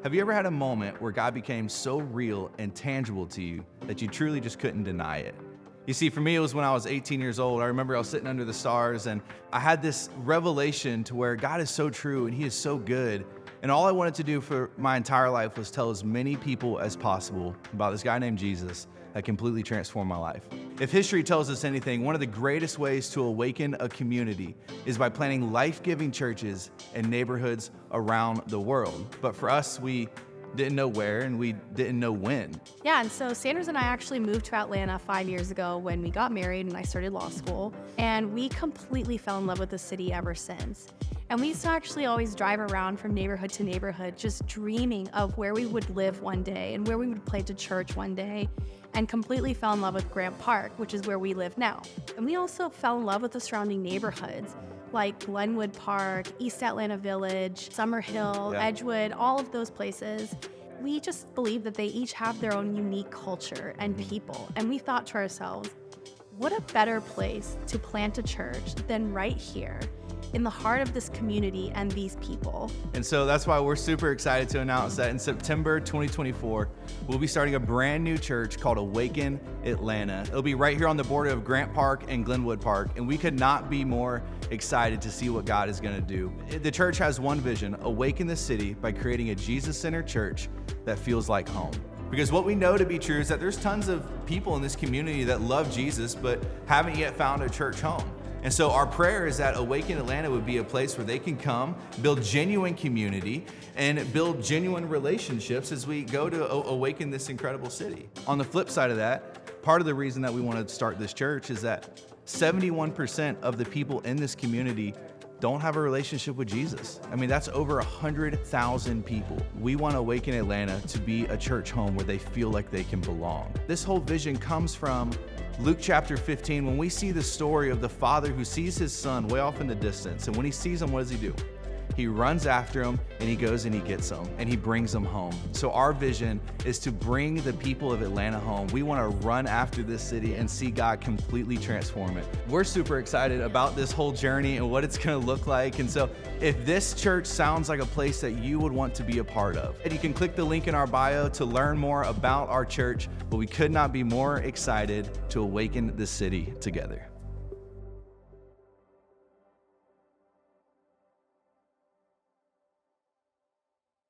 Have you ever had a moment where God became so real and tangible to you that you truly just couldn't deny it? You see, for me, it was when I was 18 years old. I remember I was sitting under the stars and I had this revelation to where God is so true and He is so good. And all I wanted to do for my entire life was tell as many people as possible about this guy named Jesus that completely transformed my life. If history tells us anything, one of the greatest ways to awaken a community is by planting life-giving churches in neighborhoods around the world. But for us, we didn't know where and we didn't know when. Yeah, and so Sanders and I actually moved to Atlanta 5 years ago when we got married and I started law school. And we completely fell in love with the city ever since. And we used to actually always drive around from neighborhood to neighborhood, just dreaming of where we would live one day and where we would play to church one day, and completely fell in love with Grant Park, which is where we live now. And we also fell in love with the surrounding neighborhoods, like Glenwood Park, East Atlanta Village, Summerhill, Edgewood, all of those places. We just believe that they each have their own unique culture and people. And we thought to ourselves, what a better place to plant a church than right here in the heart of this community and these people. And so that's why we're super excited to announce that in September 2024, we'll be starting a brand new church called Awaken Atlanta. It'll be right here on the border of Grant Park and Glenwood Park, and we could not be more excited to see what God is gonna do. The church has one vision: awaken the city by creating a Jesus-centered church that feels like home. Because what we know to be true is that there's tons of people in this community that love Jesus but haven't yet found a church home. And so our prayer is that Awaken Atlanta would be a place where they can come, build genuine community, and build genuine relationships as we go to awaken this incredible city. On the flip side of that, part of the reason that we want to start this church is that 71% of the people in this community don't have a relationship with Jesus. I mean, that's over 100,000 people. We want Awaken Atlanta to be a church home where they feel like they can belong. This whole vision comes from Luke chapter 15, when we see the story of the father who sees his son way off in the distance. And when he sees him, what does he do? He runs after him and he goes and he gets him and he brings them home. So our vision is to bring the people of Atlanta home. We want to run after this city and see God completely transform it. We're super excited about this whole journey and what it's going to look like. And so if this church sounds like a place that you would want to be a part of, you can click the link in our bio to learn more about our church. But we could not be more excited to awaken the city together.